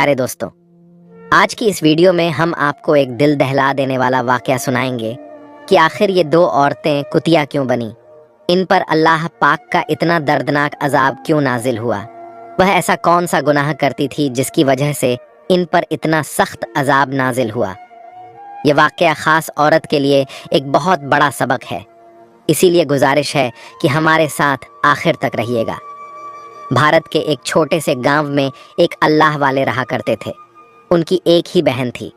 प्यारे दोस्तों, आज की इस वीडियो में हम आपको एक दिल दहला देने वाला वाकया सुनाएंगे कि आखिर ये दो औरतें कुतिया क्यों बनी, इन पर अल्लाह पाक का इतना दर्दनाक अजाब क्यों नाजिल हुआ, वह ऐसा कौन सा गुनाह करती थी जिसकी वजह से इन पर इतना सख्त अजाब नाजिल हुआ। ये वाकया ख़ास औरत के लिए एक बहुत बड़ा सबक है, इसीलिए गुजारिश है कि हमारे साथ आखिर तक रहिएगा। भारत के एक छोटे से गांव में एक अल्लाह वाले रहा करते थे। उनकी एक ही बहन थी,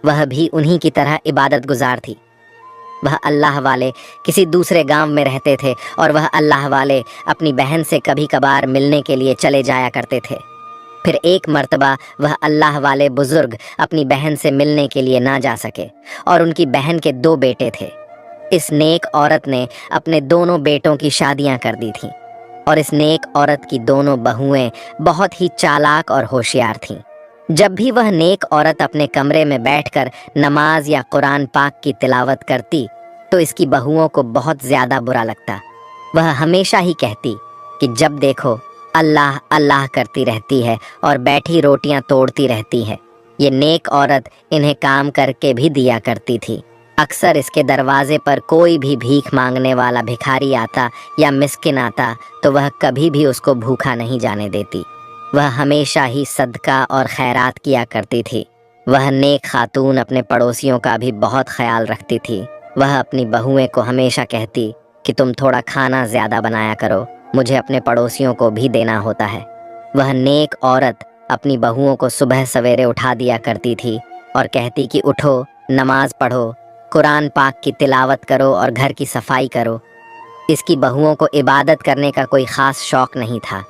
वह भी उन्हीं की तरह इबादत गुजार थी। वह अल्लाह वाले किसी दूसरे गांव में रहते थे और वह अल्लाह वाले अपनी बहन से कभी कभार मिलने के लिए चले जाया करते थे। फिर एक मर्तबा वह अल्लाह वाले बुजुर्ग अपनी बहन से मिलने के लिए ना जा सके और उनकी बहन के 2 बेटे थे। इस नेक औरत ने अपने दोनों बेटों की शादियां कर दी थीं और इस नेक औरत की दोनों बहुएं बहुत ही चालाक और होशियार थीं। जब भी वह नेक औरत अपने कमरे में बैठकर नमाज या कुरान पाक की तिलावत करती तो इसकी बहुओं को बहुत ज़्यादा बुरा लगता। वह हमेशा ही कहती कि जब देखो अल्लाह अल्लाह करती रहती है और बैठी रोटियां तोड़ती रहती है। ये नेक औरत इन्हें काम करके भी दिया करती थी। अक्सर इसके दरवाजे पर कोई भी भीख मांगने वाला भिखारी आता या मिस्किन आता तो वह कभी भी उसको भूखा नहीं जाने देती। वह हमेशा ही सदका और खैरात किया करती थी। वह नेक खातून अपने पड़ोसियों का भी बहुत ख्याल रखती थी। वह अपनी बहुएं को हमेशा कहती कि तुम थोड़ा खाना ज़्यादा बनाया करो, मुझे अपने पड़ोसियों को भी देना होता है। वह नेक औरत अपनी बहुओं को सुबह सवेरे उठा दिया करती थी और कहती कि उठो, नमाज पढ़ो, कुरान पाक की तिलावत करो और घर की सफाई करो। इसकी बहुओं को इबादत करने का कोई ख़ास शौक़ नहीं था,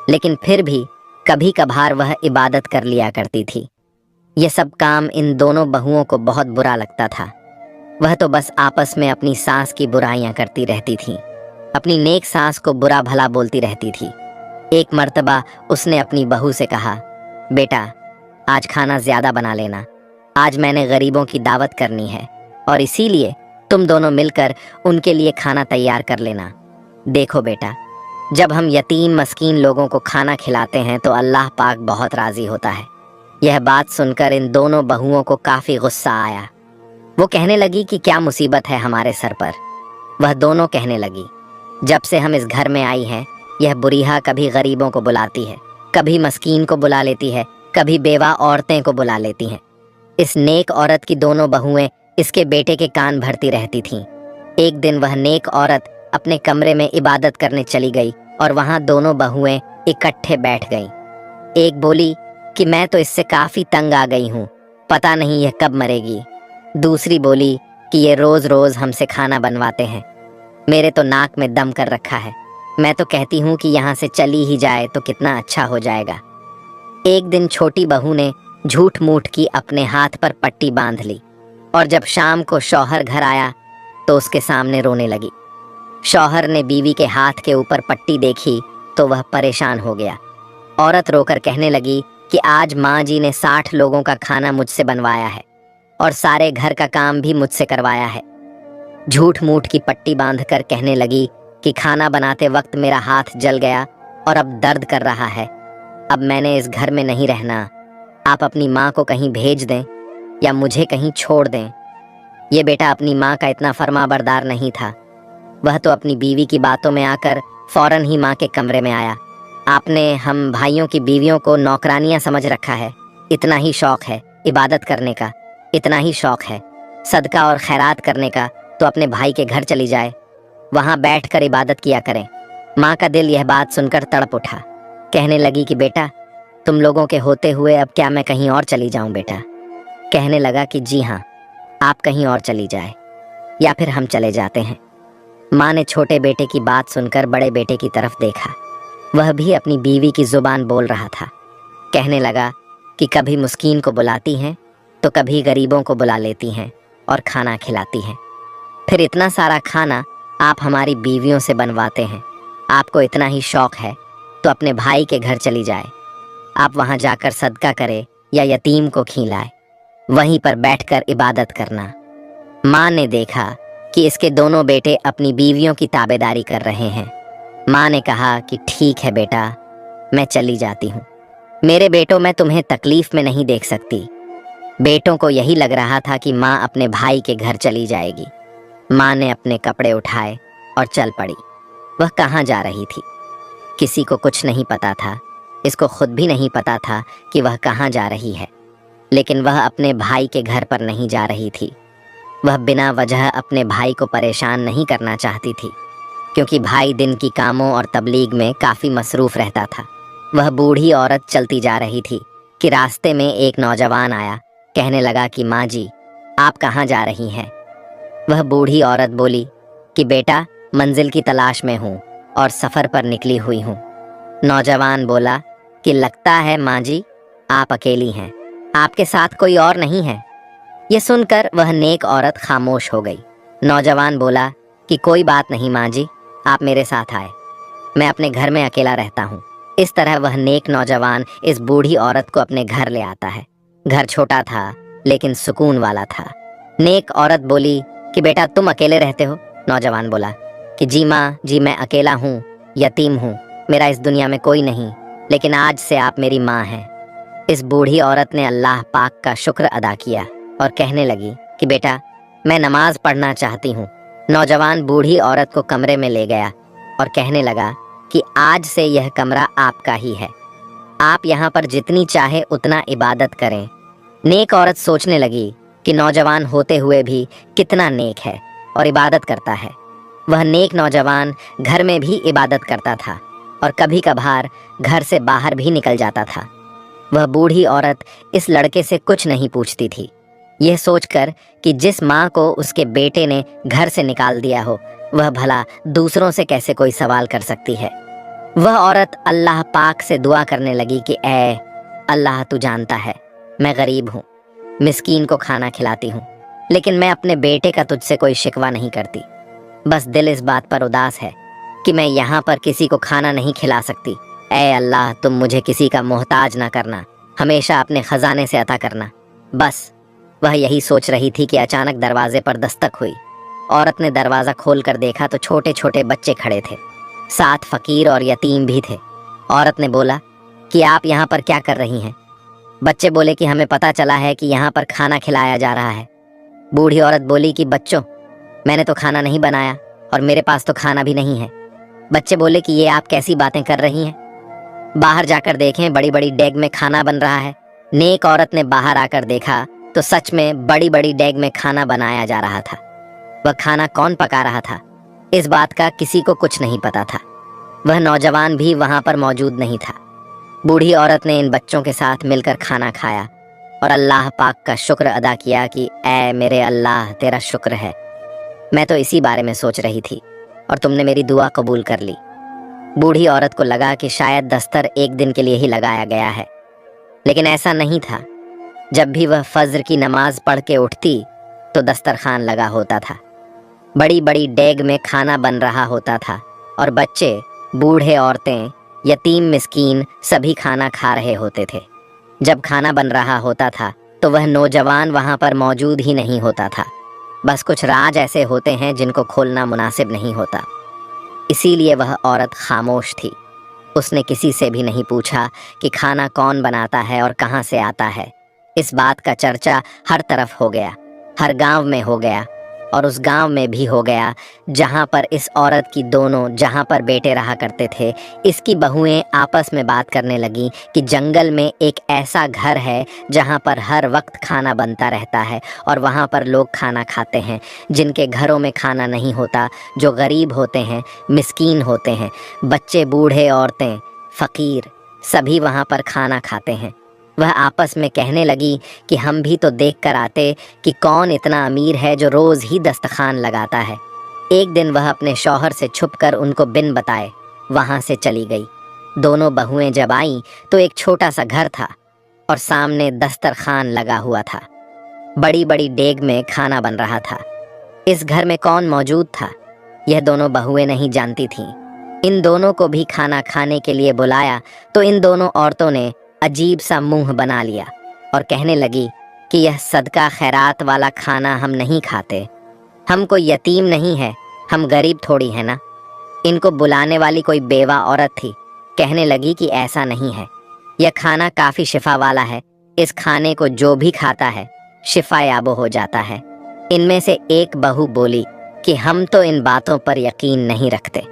लेकिन फिर भी कभी कभार वह इबादत कर लिया करती थी। ये सब काम इन दोनों बहुओं को बहुत बुरा लगता था। वह तो बस आपस में अपनी सास की बुराइयां करती रहती थीं, अपनी नेक सास को बुरा भला बोलती रहती थी। एक मर्तबा उसने अपनी बहू से कहा, बेटा आज खाना ज़्यादा बना लेना, आज मैंने गरीबों की दावत करनी है और इसीलिए तुम दोनों मिलकर उनके लिए खाना तैयार कर लेना। देखो बेटा, जब हम यतीम मस्कीन लोगों को खाना खिलाते हैं तो अल्लाह पाक बहुत राज़ी होता है। यह बात सुनकर इन दोनों बहुओं को काफ़ी गुस्सा आया। वो कहने लगी कि क्या मुसीबत है हमारे सर पर। वह दोनों कहने लगी, जब से हम इस घर में आई हैं यह बुरीहा कभी गरीबों को बुलाती है, कभी मस्कीन को बुला लेती है, कभी बेवा औरतें को बुला लेती हैं। इस नेक औरत की दोनों बहुएं इसके बेटे के कान भरती रहती थीं। एक दिन वह नेक औरत अपने कमरे में इबादत करने चली गई और वहां दोनों बहुएं इकट्ठे बैठ गईं। एक बोली कि मैं तो इससे काफ़ी तंग आ गई हूँ, पता नहीं यह कब मरेगी। दूसरी बोली कि ये रोज़ रोज़ हमसे खाना बनवाते हैं, मेरे तो नाक में दम कर रखा है। मैं तो कहती हूँ कि यहाँ से चली ही जाए तो कितना अच्छा हो जाएगा। एक दिन छोटी बहू ने झूठ मूठ की अपने हाथ पर पट्टी बांध ली और जब शाम को शौहर घर आया तो उसके सामने रोने लगी। शौहर ने बीवी के हाथ के ऊपर पट्टी देखी तो वह परेशान हो गया। औरत रोकर कहने लगी कि आज माँ जी ने 60 लोगों का खाना मुझसे बनवाया है और सारे घर का काम भी मुझसे करवाया है। झूठ मूठ की पट्टी बांधकर कहने लगी कि खाना बनाते वक्त मेरा हाथ जल गया और अब दर्द कर रहा है। अब मैंने इस घर में नहीं रहना, आप अपनी माँ को कहीं भेज दें या मुझे कहीं छोड़ दें। ये बेटा अपनी माँ का इतना फरमाबरदार नहीं था। वह तो अपनी बीवी की बातों में आकर फौरन ही माँ के कमरे में आया। आपने हम भाइयों की बीवियों को नौकरानियाँ समझ रखा है। इतना ही शौक़ है इबादत करने का, इतना ही शौक़ है सदका और खैरात करने का तो अपने भाई के घर चली जाए, वहाँ बैठकर इबादत किया करें। माँ का दिल यह बात सुनकर तड़प उठा। कहने लगी कि बेटा तुम लोगों के होते हुए अब क्या मैं कहीं और चली जाऊँ बेटा। कहने लगा कि जी हाँ, आप कहीं और चली जाए या फिर हम चले जाते हैं। माँ ने छोटे बेटे की बात सुनकर बड़े बेटे की तरफ देखा। वह भी अपनी बीवी की ज़ुबान बोल रहा था। कहने लगा कि कभी मुस्कीन को बुलाती हैं तो कभी गरीबों को बुला लेती हैं और खाना खिलाती हैं। फिर इतना सारा खाना आप हमारी बीवियों से बनवाते हैं। आपको इतना ही शौक़ है तो अपने भाई के घर चली जाए, आप वहाँ जाकर सदका करे या यतीम को खिलाए, वहीं पर बैठकर इबादत करना। माँ ने देखा कि इसके दोनों बेटे अपनी बीवियों की ताबेदारी कर रहे हैं। माँ ने कहा कि ठीक है बेटा, मैं चली जाती हूँ। मेरे बेटों, मैं तुम्हें तकलीफ में नहीं देख सकती। बेटों को यही लग रहा था कि माँ अपने भाई के घर चली जाएगी। माँ ने अपने कपड़े उठाए और चल पड़ी। वह कहाँ जा रही थी, किसी को कुछ नहीं पता था। इसको खुद भी नहीं पता था कि वह कहाँ जा रही है। लेकिन वह अपने भाई के घर पर नहीं जा रही थी। वह बिना वजह अपने भाई को परेशान नहीं करना चाहती थी, क्योंकि भाई दिन की कामों और तबलीग में काफ़ी मसरूफ़ रहता था। वह बूढ़ी औरत चलती जा रही थी कि रास्ते में एक नौजवान आया। कहने लगा कि माँ जी, आप कहाँ जा रही हैं? वह बूढ़ी औरत बोली कि बेटा, मंजिल की तलाश में हूँ और सफ़र पर निकली हुई हूँ। नौजवान बोला कि लगता है माँ जी, आप अकेली हैं, आपके साथ कोई और नहीं है। ये सुनकर वह नेक औरत खामोश हो गई। नौजवान बोला कि कोई बात नहीं माँ जी, आप मेरे साथ आए, मैं अपने घर में अकेला रहता हूँ। इस तरह वह नेक नौजवान इस बूढ़ी औरत को अपने घर ले आता है। घर छोटा था लेकिन सुकून वाला था। नेक औरत बोली कि बेटा, तुम अकेले रहते हो? नौजवान बोला कि जी माँ जी, मैं अकेला हूँ, यतीम हूँ, मेरा इस दुनिया में कोई नहीं, लेकिन आज से आप मेरी माँ हैं। इस बूढ़ी औरत ने अल्लाह पाक का शुक्र अदा किया और कहने लगी कि बेटा, मैं नमाज पढ़ना चाहती हूँ। नौजवान बूढ़ी औरत को कमरे में ले गया और कहने लगा कि आज से यह कमरा आपका ही है, आप यहाँ पर जितनी चाहे उतना इबादत करें। नेक औरत सोचने लगी कि नौजवान होते हुए भी कितना नेक है और इबादत करता है। वह नेक नौजवान घर में भी इबादत करता था और कभी कभार घर से बाहर भी निकल जाता था। वह बूढ़ी औरत इस लड़के से कुछ नहीं पूछती थी, यह सोचकर कि जिस माँ को उसके बेटे ने घर से निकाल दिया हो, वह भला दूसरों से कैसे कोई सवाल कर सकती है। वह औरत अल्लाह पाक से दुआ करने लगी कि ऐ अल्लाह, तू जानता है मैं गरीब हूँ, मिस्कीन को खाना खिलाती हूँ, लेकिन मैं अपने बेटे का तुझसे कोई शिकवा नहीं करती। बस दिल इस बात पर उदास है कि मैं यहाँ पर किसी को खाना नहीं खिला सकती। ऐ अल्लाह, तुम मुझे किसी का मोहताज ना करना, हमेशा अपने खजाने से अता करना। बस वह यही सोच रही थी कि अचानक दरवाजे पर दस्तक हुई। औरत ने दरवाज़ा खोल कर देखा तो छोटे छोटे बच्चे खड़े थे, साथ फकीर और यतीम भी थे। औरत ने बोला कि आप यहाँ पर क्या कर रही हैं? बच्चे बोले कि हमें पता चला है कि यहाँ पर खाना खिलाया जा रहा है। बूढ़ी औरत बोली कि बच्चों, मैंने तो खाना नहीं बनाया और मेरे पास तो खाना भी नहीं है। बच्चे बोले कि ये आप कैसी बातें कर रही हैं, बाहर जाकर देखें, बड़ी बड़ी डेग में खाना बन रहा है। नेक औरत ने बाहर आकर देखा तो सच में बड़ी बड़ी डेग में खाना बनाया जा रहा था। वह खाना कौन पका रहा था, इस बात का किसी को कुछ नहीं पता था। वह नौजवान भी वहां पर मौजूद नहीं था। बूढ़ी औरत ने इन बच्चों के साथ मिलकर खाना खाया और अल्लाह पाक का शुक्र अदा किया कि ऐ मेरे अल्लाह, तेरा शुक्र है, मैं तो इसी बारे में सोच रही थी और तुमने मेरी दुआ कबूल कर ली। बूढ़ी औरत को लगा कि शायद दस्तर एक दिन के लिए ही लगाया गया है, लेकिन ऐसा नहीं था। जब भी वह फज्र की नमाज पढ़ के उठती तो दस्तरखान लगा होता था, बड़ी बड़ी डेग में खाना बन रहा होता था और बच्चे, बूढ़े, औरतें, यतीम, मिस्कीन सभी खाना खा रहे होते थे। जब खाना बन रहा होता था तो वह नौजवान वहाँ पर मौजूद ही नहीं होता था। बस कुछ राज ऐसे होते हैं जिनको खोलना मुनासिब नहीं होता, इसीलिए वह औरत खामोश थी। उसने किसी से भी नहीं पूछा कि खाना कौन बनाता है और कहाँ से आता है। इस बात का चर्चा हर तरफ हो गया, हर गांव में हो गया और उस गांव में भी हो गया जहां पर इस औरत की दोनों, जहां पर बेटे रहा करते थे, इसकी बहुएं आपस में बात करने लगी कि जंगल में एक ऐसा घर है जहां पर हर वक्त खाना बनता रहता है और वहां पर लोग खाना खाते हैं। जिनके घरों में खाना नहीं होता, जो गरीब होते हैं, मिस्कीन होते हैं, बच्चे, बूढ़े, औरतें, फ़कीर, सभी वहां पर खाना खाते हैं। वह आपस में कहने लगी कि हम भी तो देख कर आते कि कौन इतना अमीर है जो रोज़ ही दस्तखान लगाता है। एक दिन वह अपने शौहर से छुपकर उनको बिन बताए वहाँ से चली गई। दोनों बहुएं जब आईं तो एक छोटा सा घर था और सामने दस्तरखान लगा हुआ था। बड़ी बड़ी डेग में खाना बन रहा था। इस घर में कौन मौजूद था, यह दोनों बहुएं नहीं जानती थीं। इन दोनों को भी खाना खाने के लिए बुलाया तो इन दोनों औरतों ने अजीब सा मुंह बना लिया और कहने लगी कि यह सदका खैरात वाला खाना हम नहीं खाते, हम कोई यतीम नहीं है, हम गरीब थोड़ी है ना। इनको बुलाने वाली कोई बेवा औरत थी। कहने लगी कि ऐसा नहीं है, यह खाना काफी शिफा वाला है, इस खाने को जो भी खाता है शिफा याब हो जाता है। इनमें से एक बहू बोली कि हम तो इन बातों पर यकीन नहीं रखते।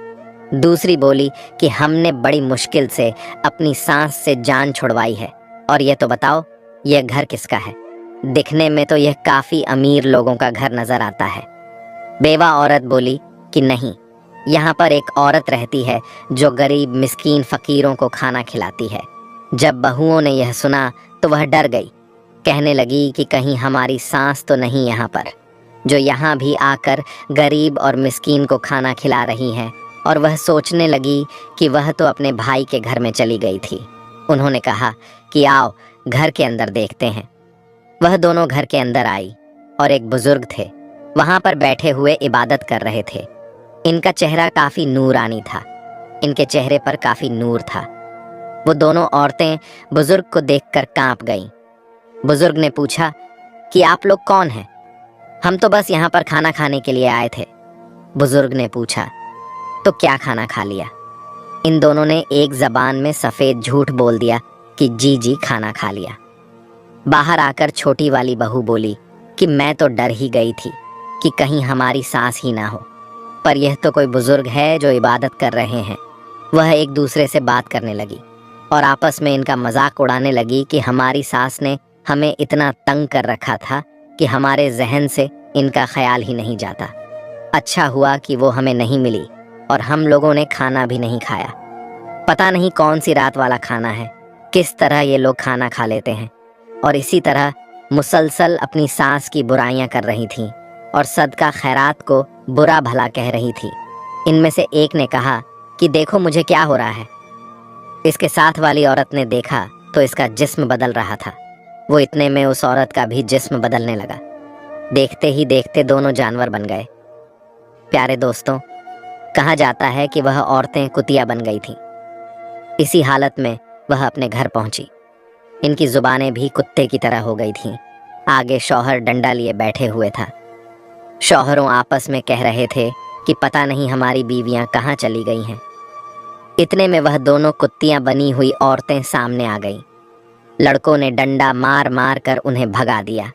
दूसरी बोली कि हमने बड़ी मुश्किल से अपनी सांस से जान छुड़वाई है, और यह तो बताओ यह घर किसका है? दिखने में तो यह काफी अमीर लोगों का घर नजर आता है। बेवा औरत बोली कि नहीं, यहाँ पर एक औरत रहती है जो गरीब मिस्कीन फकीरों को खाना खिलाती है। जब बहुओं ने यह सुना तो वह डर गई, कहने लगी कि कहीं हमारी सांस तो नहीं यहाँ पर, जो यहाँ भी आकर गरीब और मिस्कीन को खाना खिला रही हैं। और वह सोचने लगी कि वह तो अपने भाई के घर में चली गई थी। उन्होंने कहा कि आओ घर के अंदर देखते हैं। वह दोनों घर के अंदर आई और एक बुजुर्ग थे, वहां पर बैठे हुए इबादत कर रहे थे। इनका चेहरा काफी नूरानी था, इनके चेहरे पर काफी नूर था। वो दोनों औरतें बुजुर्ग को देखकर कांप गईं। बुजुर्ग ने पूछा कि आप लोग कौन हैं? हम तो बस यहाँ पर खाना खाने के लिए आए थे। बुजुर्ग ने पूछा, तो क्या खाना खा लिया? इन दोनों ने एक जबान में सफेद झूठ बोल दिया कि जी जी खाना खा लिया। बाहर आकर छोटी वाली बहू बोली कि मैं तो डर ही गई थी कि कहीं हमारी सांस ही ना हो, पर यह तो कोई बुजुर्ग है जो इबादत कर रहे हैं। वह एक दूसरे से बात करने लगी और आपस में इनका मजाक उड़ाने लगी कि हमारी सास ने हमें इतना तंग कर रखा था कि हमारे जहन से इनका ख्याल ही नहीं जाता। अच्छा हुआ कि वो हमें नहीं मिली और हम लोगों ने खाना भी नहीं खाया। पता नहीं कौन सी रात वाला खाना है, किस तरह ये लोग खाना खा लेते हैं। और इसी तरह मुसलसल अपनी सास की बुराइयां कर रही थीं और सदका खैरात को बुरा भला कह रही थी। इनमें से एक ने कहा कि देखो मुझे क्या हो रहा है। इसके साथ वाली औरत ने देखा तो इसका जिस्म बदल रहा था। वो इतने में उस औरत का भी जिस्म बदलने लगा। देखते ही देखते दोनों जानवर बन गए। प्यारे दोस्तों, कहा जाता है कि वह औरतें कुतिया बन गई थीं। इसी हालत में वह अपने घर पहुंची। इनकी जुबानें भी कुत्ते की तरह हो गई थीं। आगे शौहर डंडा लिए बैठे हुए था। शौहरों आपस में कह रहे थे कि पता नहीं हमारी बीवियां कहाँ चली गई हैं। इतने में वह दोनों कुत्तियां बनी हुई औरतें सामने आ गईं। लड़कों ने डंडा मार मार कर उन्हें भगा दिया।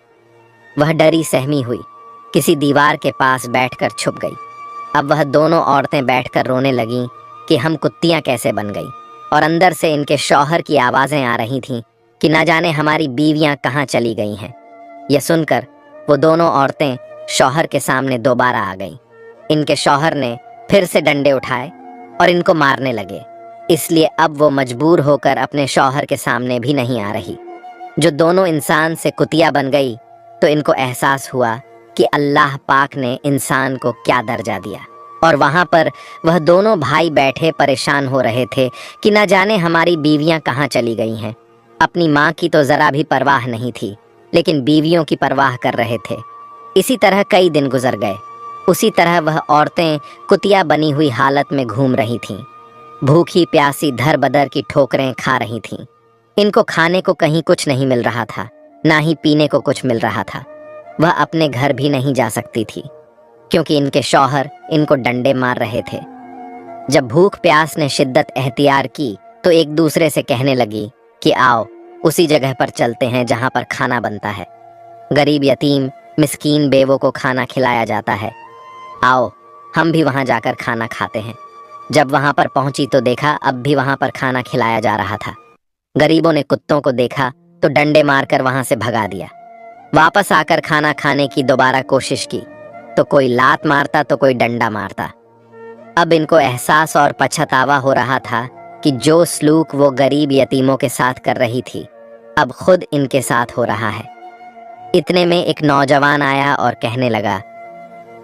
वह डरी सहमी हुई किसी दीवार के पास बैठकर छुप गई। अब वह दोनों औरतें बैठकर रोने लगीं कि हम कुत्तियां कैसे बन गईं, और अंदर से इनके शौहर की आवाज़ें आ रही थीं कि न जाने हमारी बीवियां कहाँ चली गई हैं। यह सुनकर वो दोनों औरतें शौहर के सामने दोबारा आ गईं। इनके शौहर ने फिर से डंडे उठाए और इनको मारने लगे। इसलिए अब वो मजबूर होकर अपने शौहर के सामने भी नहीं आ रही। जो दोनों इंसान से कुतिया बन गई तो इनको एहसास हुआ कि अल्लाह पाक ने इंसान को क्या दर्जा दिया। और वहाँ पर वह दोनों भाई बैठे परेशान हो रहे थे कि न जाने हमारी बीवियां कहाँ चली गई हैं। अपनी माँ की तो ज़रा भी परवाह नहीं थी, लेकिन बीवियों की परवाह कर रहे थे। इसी तरह कई दिन गुजर गए। उसी तरह वह औरतें कुतिया बनी हुई हालत में घूम रही थीं। भूखी प्यासी धर बदर की ठोकरें खा रही थीं। इनको खाने को कहीं कुछ नहीं मिल रहा था, ना ही पीने को कुछ मिल रहा था। वह अपने घर भी नहीं जा सकती थी क्योंकि इनके शौहर इनको डंडे मार रहे थे। जब भूख प्यास ने शिद्दत एहतियार की तो एक दूसरे से कहने लगी कि आओ उसी जगह पर चलते हैं जहां पर खाना बनता है। गरीब यतीम मिस्कीन बेवों को खाना खिलाया जाता है। आओ हम भी वहां जाकर खाना खाते हैं। जब वहां पर पहुंची तो देखा अब भी वहां पर खाना खिलाया जा रहा था। गरीबों ने कुत्तों को देखा तो डंडे मारकर वहां से भगा दिया। वापस आकर खाना खाने की दोबारा कोशिश की तो कोई लात मारता तो कोई डंडा मारता। अब इनको एहसास और पछतावा हो रहा था कि जो सलूक वो गरीब यतीमों के साथ कर रही थी अब खुद इनके साथ हो रहा है। इतने में एक नौजवान आया और कहने लगा,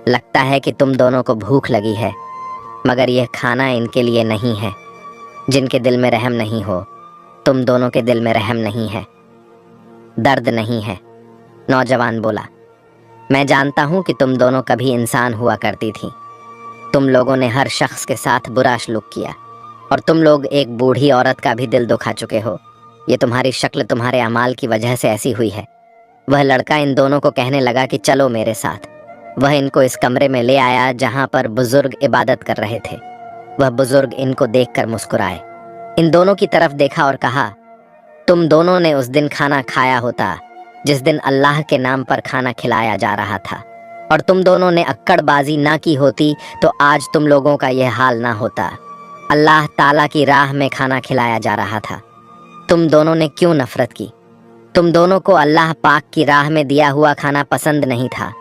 लगता है कि तुम दोनों को भूख लगी है, मगर यह खाना इनके लिए नहीं है जिनके दिल में रहम नहीं हो। तुम दोनों के दिल में रहम नहीं है, दर्द नहीं है। नौजवान बोला, मैं जानता हूं कि तुम दोनों कभी इंसान हुआ करती थी। तुम लोगों ने हर शख्स के साथ बुरा सलूक किया और तुम लोग एक बूढ़ी औरत का भी दिल दुखा चुके हो। ये तुम्हारी शक्ल तुम्हारे अमाल की वजह से ऐसी हुई है। वह लड़का इन दोनों को कहने लगा कि चलो मेरे साथ। वह इनको इस कमरे में ले आया जहां पर बुजुर्ग इबादत कर रहे थे। वह बुजुर्ग इनको देखकर मुस्कुराए, इन दोनों की तरफ देखा और कहा, तुम दोनों ने उस दिन खाना खाया होता जिस दिन अल्लाह के नाम पर खाना खिलाया जा रहा था, और तुम दोनों ने अक्कड़बाजी ना की होती तो आज तुम लोगों का यह हाल ना होता। अल्लाह ताला की राह में खाना खिलाया जा रहा था, तुम दोनों ने क्यों नफरत की? तुम दोनों को अल्लाह पाक की राह में दिया हुआ खाना पसंद नहीं था,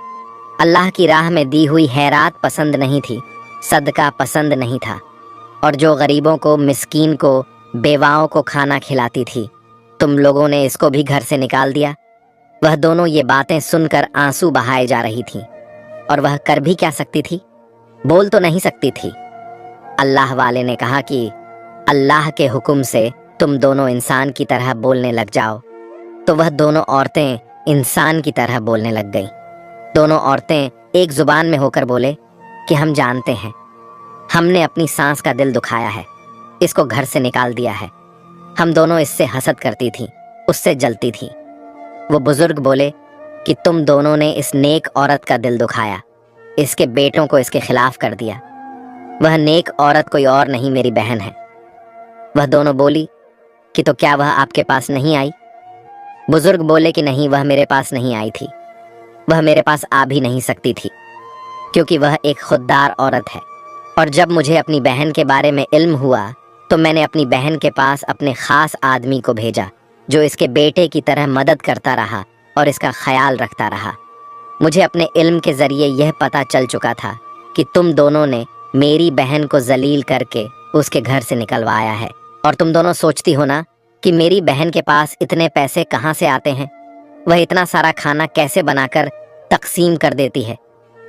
अल्लाह की राह में दी हुई खैरात पसंद नहीं थी, सदका पसंद नहीं था, और जो गरीबों को, मिस्कीन को, बेवाओं को खाना खिलाती थी, तुम लोगों ने इसको भी घर से निकाल दिया। वह दोनों ये बातें सुनकर आंसू बहाए जा रही थीं, और वह कर भी क्या सकती थी? बोल तो नहीं सकती थी। अल्लाह वाले ने कहा कि अल्लाह के हुक्म से तुम दोनों इंसान की तरह बोलने लग जाओ। तो वह दोनों औरतें इंसान की तरह बोलने लग गईं। दोनों औरतें एक जुबान में होकर बोले कि हम जानते हैं, हमने अपनी सांस का दिल दुखाया है, इसको घर से निकाल दिया है। हम दोनों इससे हसद करती थीं, उससे जलती थीं। वो बुजुर्ग बोले कि तुम दोनों ने इस नेक औरत का दिल दुखाया, इसके बेटों को इसके खिलाफ कर दिया। वह नेक औरत कोई और नहीं, मेरी बहन है। वह दोनों बोली कि तो क्या वह आपके पास नहीं आई? बुजुर्ग बोले कि नहीं, वह मेरे पास नहीं आई थी, वह मेरे पास आ भी नहीं सकती थी, क्योंकि वह एक खुददार औरत है। और जब मुझे अपनी बहन के बारे में इल्म हुआ तो मैंने अपनी बहन के पास अपने ख़ास आदमी को भेजा, जो इसके बेटे की तरह मदद करता रहा और इसका ख्याल रखता रहा। मुझे अपने इल्म के ज़रिए यह पता चल चुका था कि तुम दोनों ने मेरी बहन को जलील करके उसके घर से निकलवाया है। और तुम दोनों सोचती हो ना कि मेरी बहन के पास इतने पैसे कहाँ से आते हैं? वह इतना सारा खाना कैसे बनाकर तकसीम कर देती है?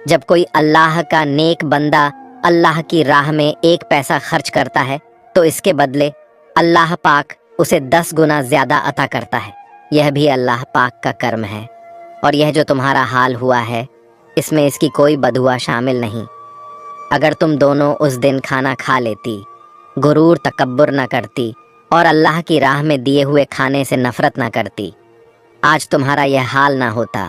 जब कोई अल्लाह का नेक बंदा अल्लाह की राह में एक पैसा खर्च करता है तो इसके बदले अल्लाह पाक उसे 10 गुना ज़्यादा अता करता है। यह भी अल्लाह पाक का कर्म है। और यह जो तुम्हारा हाल हुआ है, इसमें इसकी कोई बदुआ शामिल नहीं। अगर तुम दोनों उस दिन खाना खा लेती, गुरूर तकब्बुर न करती और अल्लाह की राह में दिए हुए खाने से नफरत न करती, आज तुम्हारा यह हाल ना होता।